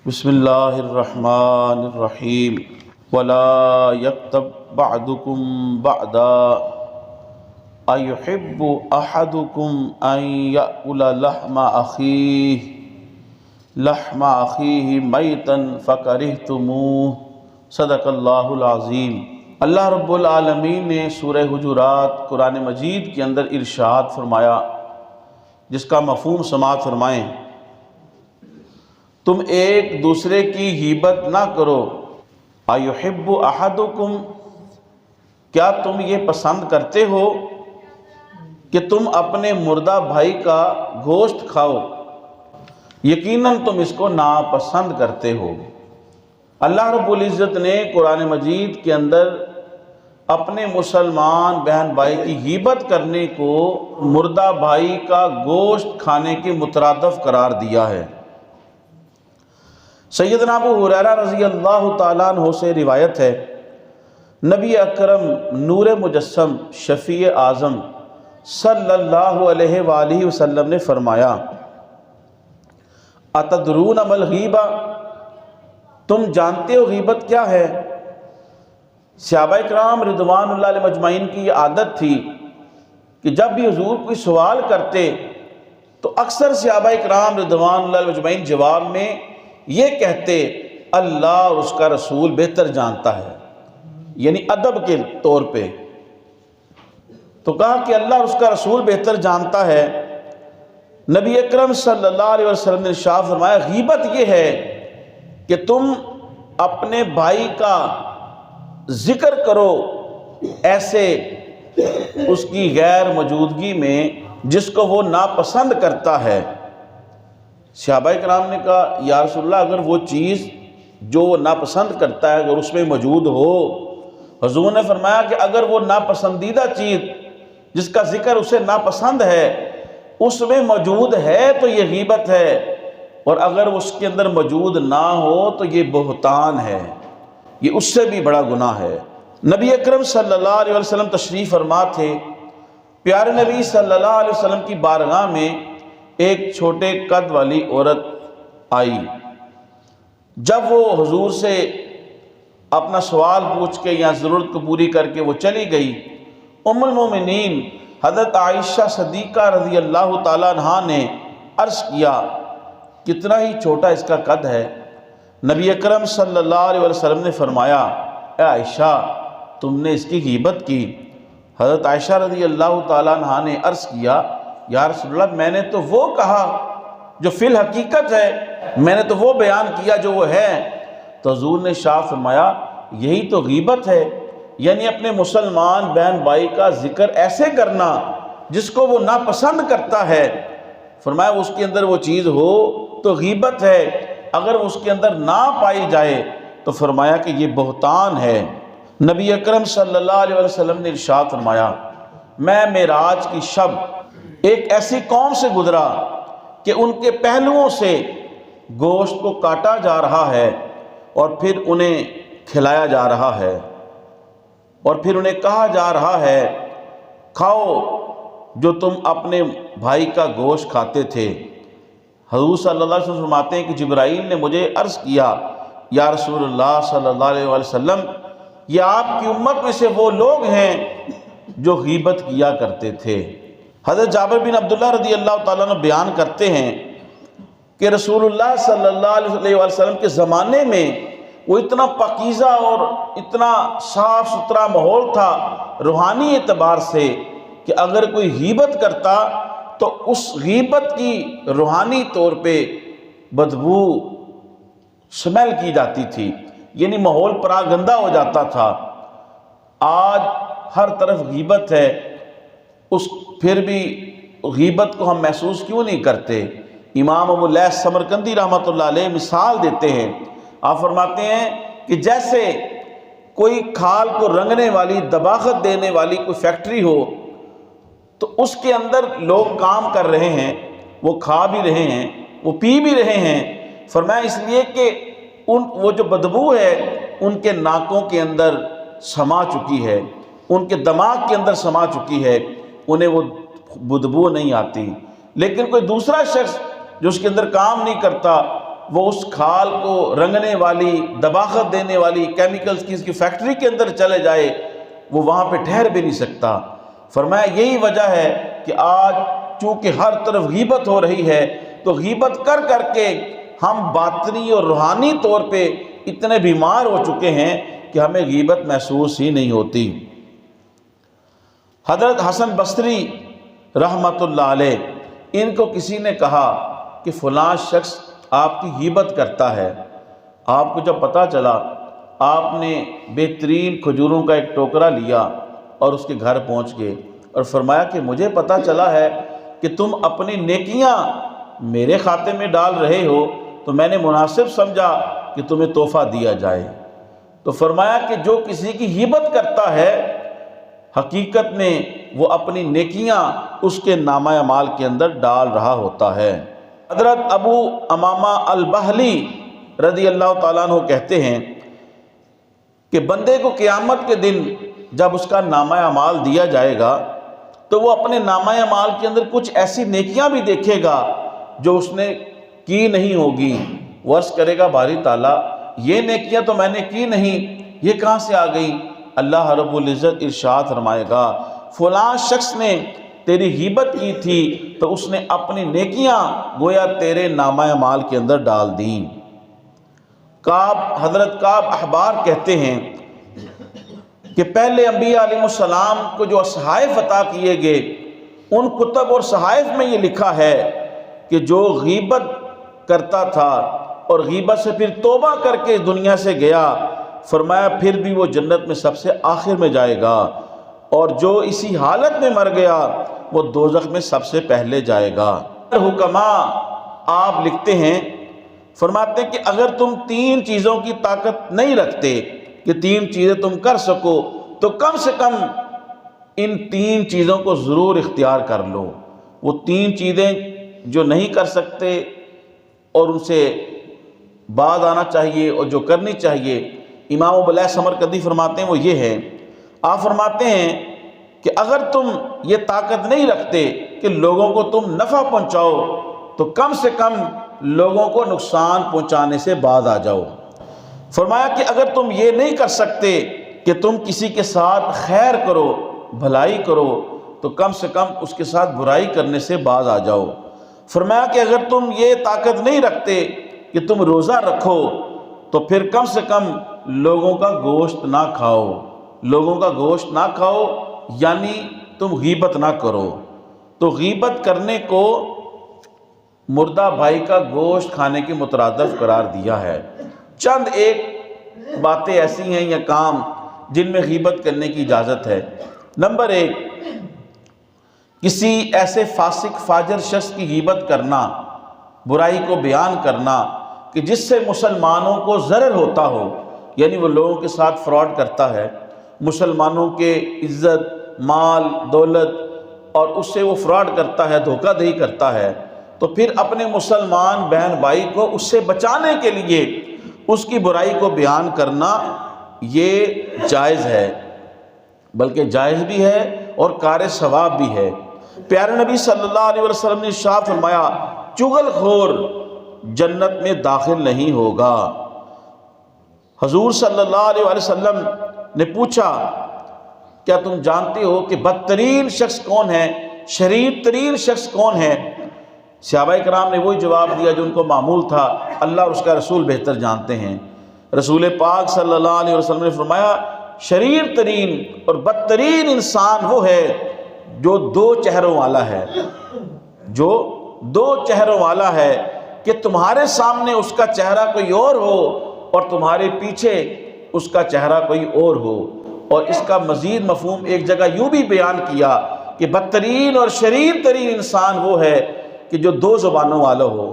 بسم اللہ الرحمن الرحیم ولا یکتب بعضکم بعضا ایحب احدکم ان یأکل لحم اخیہ میتا فکرہتموہ۔ صدق اللہ العظیم۔ اللہ رب العالمین نے سورہ حجرات قرآن مجید کے اندر ارشاد فرمایا، جس کا مفہوم سماعت فرمائیں۔ تم ایک دوسرے کی غیبت نہ کرو۔ ایحب احدکم، کیا تم یہ پسند کرتے ہو کہ تم اپنے مردہ بھائی کا گوشت کھاؤ؟ یقیناً تم اس کو ناپسند کرتے ہو۔ اللہ رب العزت نے قرآن مجید کے اندر اپنے مسلمان بہن بھائی کی غیبت کرنے کو مردہ بھائی کا گوشت کھانے کے مترادف قرار دیا ہے۔ سیدنا ابو ہریرہ رضی اللہ تعالیٰ عنہ سے روایت ہے، نبی اکرم نور مجسم شفیع اعظم صلی اللہ علیہ وآلہ وسلم نے فرمایا، اتدرون ما الغیبہ، تم جانتے ہو غیبت کیا ہے؟ صحابہ کرام رضوان اللہ علیہ مجمعین کی یہ عادت تھی کہ جب بھی حضور کوئی سوال کرتے تو اکثر صحابہ کرام رضوان اللہ علیہ مجمعین جواب میں یہ کہتے، اللہ اور اس کا رسول بہتر جانتا ہے، یعنی ادب کے طور پہ۔ تو کہا کہ اللہ اور اس کا رسول بہتر جانتا ہے۔ نبی اکرم صلی اللہ علیہ وسلم نے ارشاد فرمایا، غیبت یہ ہے کہ تم اپنے بھائی کا ذکر کرو ایسے اس کی غیر موجودگی میں جس کو وہ ناپسند کرتا ہے۔ صحابہ کرام نے کہا، یا رسول اللہ، اگر وہ چیز جو وہ ناپسند کرتا ہے اگر اس میں موجود ہو؟ حضور نے فرمایا کہ اگر وہ ناپسندیدہ چیز جس کا ذکر اسے ناپسند ہے اس میں موجود ہے تو یہ غیبت ہے، اور اگر اس کے اندر موجود نہ ہو تو یہ بہتان ہے، یہ اس سے بھی بڑا گناہ ہے۔ نبی اکرم صلی اللہ علیہ وسلم تشریف فرما تھے۔ پیارے نبی صلی اللہ علیہ وسلم کی بارگاہ میں ایک چھوٹے قد والی عورت آئی۔ جب وہ حضور سے اپنا سوال پوچھ کے یا ضرورت کو پوری کر کے وہ چلی گئی، ام المومنین حضرت عائشہ صدیقہ رضی اللہ تعالیٰ عنہا نے عرض کیا، کتنا ہی چھوٹا اس کا قد ہے۔ نبی اکرم صلی اللہ علیہ وسلم نے فرمایا، اے عائشہ، تم نے اس کی غیبت کی۔ حضرت عائشہ رضی اللہ تعالیٰ عنہا نے عرض کیا، یا رسول اللہ، میں نے تو وہ کہا جو فی الحقیقت ہے، میں نے تو وہ بیان کیا جو وہ ہے۔ تو حضور نے ارشاد فرمایا، یہی تو غیبت ہے، یعنی اپنے مسلمان بہن بھائی کا ذکر ایسے کرنا جس کو وہ ناپسند کرتا ہے۔ فرمایا اس کے اندر وہ چیز ہو تو غیبت ہے، اگر اس کے اندر نہ پائی جائے تو فرمایا کہ یہ بہتان ہے۔ نبی اکرم صلی اللہ علیہ وسلم نے ارشاد فرمایا، میں معراج کی شب ایک ایسی قوم سے گزرا کہ ان کے پہلوؤں سے گوشت کو کاٹا جا رہا ہے اور پھر انہیں کھلایا جا رہا ہے، اور پھر انہیں کہا جا رہا ہے، کھاؤ جو تم اپنے بھائی کا گوشت کھاتے تھے۔ حضور صلی اللہ علیہ وسلم فرماتے ہیں کہ جبرائیل نے مجھے عرض کیا، یا رسول اللہ صلی اللہ علیہ وسلم، یہ آپ کی امت میں سے وہ لوگ ہیں جو غیبت کیا کرتے تھے۔ حضرت جابر بن عبداللہ رضی اللہ تعالیٰ عنہ بیان کرتے ہیں کہ رسول اللہ صلی اللہ علیہ وسلم کے زمانے میں وہ اتنا پاکیزہ اور اتنا صاف ستھرا ماحول تھا روحانی اعتبار سے کہ اگر کوئی غیبت کرتا تو اس غیبت کی روحانی طور پہ بدبو سمیل کی جاتی تھی، یعنی ماحول پراگندہ ہو جاتا تھا۔ آج ہر طرف غیبت ہے، پھر بھی غیبت کو ہم محسوس کیوں نہیں کرتے؟ امام ابو لیث سمرقندی رحمۃ اللہ علیہ مثال دیتے ہیں۔ آپ فرماتے ہیں کہ جیسے کوئی کھال کو رنگنے والی، دباغت دینے والی کوئی فیکٹری ہو تو اس کے اندر لوگ کام کر رہے ہیں، وہ کھا بھی رہے ہیں، وہ پی بھی رہے ہیں۔ فرمایا اس لیے کہ وہ جو بدبو ہے ان کے ناکوں کے اندر سما چکی ہے، ان کے دماغ کے اندر سما چکی ہے، انہیں وہ بدبو نہیں آتی۔ لیکن کوئی دوسرا شخص جو اس کے اندر کام نہیں کرتا، وہ اس کھال کو رنگنے والی، دباغت دینے والی کیمیکلز کی اس کی فیکٹری کے اندر چلے جائے، وہ وہاں پہ ٹھہر بھی نہیں سکتا۔ فرمایا یہی وجہ ہے کہ آج چونکہ ہر طرف غیبت ہو رہی ہے، تو غیبت کر کر کے ہم باطنی اور روحانی طور پہ اتنے بیمار ہو چکے ہیں کہ ہمیں غیبت محسوس ہی نہیں ہوتی۔ حضرت حسن بصری رحمۃ اللہ علیہ، ان کو کسی نے کہا کہ فلاں شخص آپ کی غیبت کرتا ہے۔ آپ کو جب پتہ چلا، آپ نے بہترین کھجوروں کا ایک ٹوکرا لیا اور اس کے گھر پہنچ گئے اور فرمایا کہ مجھے پتہ چلا ہے کہ تم اپنی نیکیاں میرے کھاتے میں ڈال رہے ہو، تو میں نے مناسب سمجھا کہ تمہیں تحفہ دیا جائے۔ تو فرمایا کہ جو کسی کی غیبت کرتا ہے، حقیقت میں وہ اپنی نیکیاں اس کے نامہ اعمال کے اندر ڈال رہا ہوتا ہے۔ حضرت ابو امامہ البہلی رضی اللہ تعالیٰ عنہ کہتے ہیں کہ بندے کو قیامت کے دن جب اس کا نامہ اعمال دیا جائے گا، تو وہ اپنے نامہ اعمال کے اندر کچھ ایسی نیکیاں بھی دیکھے گا جو اس نے کی نہیں ہوگی۔ وہ عرض کرے گا باری تعالیٰ، یہ نیکیاں تو میں نے کی نہیں، یہ کہاں سے آ گئی؟ اللہ رب العزت ارشاد فرمائے گا فلاں شخص نے تیری غیبت کی تھی تو اس نے اپنی نیکیاں گویا تیرے نامہ اعمال کے اندر ڈال دیں۔ حضرت کعب احبار کہتے ہیں کہ پہلے انبیاء علیہ السلام کو جو صحائف عطا کیے گئے، ان کتب اور صحائف میں یہ لکھا ہے کہ جو غیبت کرتا تھا اور غیبت سے پھر توبہ کر کے دنیا سے گیا، فرمایا پھر بھی وہ جنت میں سب سے آخر میں جائے گا، اور جو اسی حالت میں مر گیا وہ دوزخ میں سب سے پہلے جائے گا۔ حکماء آپ لکھتے ہیں، فرماتے ہیں کہ اگر تم 3 چیزوں کی طاقت نہیں رکھتے کہ 3 چیزیں تم کر سکو، تو کم سے کم ان 3 چیزوں کو ضرور اختیار کر لو۔ وہ 3 چیزیں جو نہیں کر سکتے اور ان سے باز آنا چاہیے اور جو کرنی چاہیے، امام ابو العلا سمرقندی فرماتے ہیں وہ یہ ہے۔ آپ فرماتے ہیں کہ اگر تم یہ طاقت نہیں رکھتے کہ لوگوں کو تم نفع پہنچاؤ، تو کم سے کم لوگوں کو نقصان پہنچانے سے باز آ جاؤ۔ فرمایا کہ اگر تم یہ نہیں کر سکتے کہ تم کسی کے ساتھ خیر کرو، بھلائی کرو، تو کم سے کم اس کے ساتھ برائی کرنے سے باز آ جاؤ۔ فرمایا کہ اگر تم یہ طاقت نہیں رکھتے کہ تم روزہ رکھو، تو پھر کم سے کم لوگوں کا گوشت نہ کھاؤ۔ لوگوں کا گوشت نہ کھاؤ یعنی تم غیبت نہ کرو۔ تو غیبت کرنے کو مردہ بھائی کا گوشت کھانے کے مترادف قرار دیا ہے۔ چند ایک باتیں ایسی ہیں یا کام جن میں غیبت کرنے کی اجازت ہے۔ نمبر 1، کسی ایسے فاسق فاجر شخص کی غیبت کرنا، برائی کو بیان کرنا کہ جس سے مسلمانوں کو ضرر ہوتا ہو، یعنی وہ لوگوں کے ساتھ فراڈ کرتا ہے، مسلمانوں کے عزت، مال، دولت، اور اس سے وہ فراڈ کرتا ہے، دھوکہ دہی کرتا ہے، تو پھر اپنے مسلمان بہن بھائی کو اس سے بچانے کے لیے اس کی برائی کو بیان کرنا یہ جائز ہے، بلکہ جائز بھی ہے اور کار ثواب بھی ہے۔ پیارے نبی صلی اللہ علیہ وسلم نے ارشاد فرمایا چغل خور جنت میں داخل نہیں ہوگا۔ حضور صلی اللہ علیہ وسلم نے پوچھا کیا تم جانتے ہو کہ بدترین شخص کون ہے، شریر ترین شخص کون ہے؟ صحابہ کرام نے وہی جواب دیا جو ان کو معمول تھا، اللہ اور اس کا رسول بہتر جانتے ہیں۔ رسول پاک صلی اللہ علیہ وسلم نے فرمایا شریر ترین اور بدترین انسان وہ ہے جو 2 چہروں والا ہے، جو 2 چہروں والا ہے کہ تمہارے سامنے اس کا چہرہ کوئی اور ہو اور تمہارے پیچھے اس کا چہرہ کوئی اور ہو۔ اور اس کا مزید مفہوم ایک جگہ یوں بھی بیان کیا کہ بدترین اور شریر ترین انسان وہ ہے کہ جو 2 زبانوں والا ہو،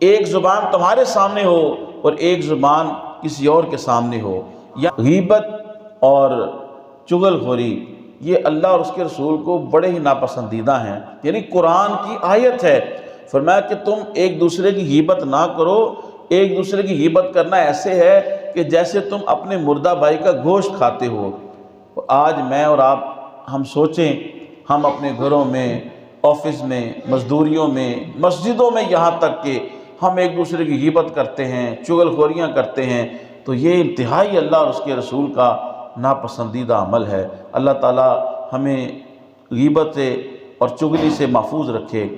ایک زبان تمہارے سامنے ہو اور ایک زبان کسی اور کے سامنے ہو۔ یا غیبت اور چغل خوری یہ اللہ اور اس کے رسول کو بڑے ہی ناپسندیدہ ہیں، یعنی قرآن کی آیت ہے۔ فرمایا کہ تم ایک دوسرے کی غیبت نہ کرو۔ ایک دوسرے کی غیبت کرنا ایسے ہے کہ جیسے تم اپنے مردہ بھائی کا گوشت کھاتے ہو۔ آج میں اور آپ ہم سوچیں، ہم اپنے گھروں میں، آفس میں، مزدوریوں میں، مسجدوں میں، یہاں تک کہ ہم ایک دوسرے کی غیبت کرتے ہیں، چغل خوریاں کرتے ہیں، تو یہ انتہائی اللہ اور اس کے رسول کا ناپسندیدہ عمل ہے۔ اللہ تعالی ہمیں غیبت سے اور چغلی سے محفوظ رکھے۔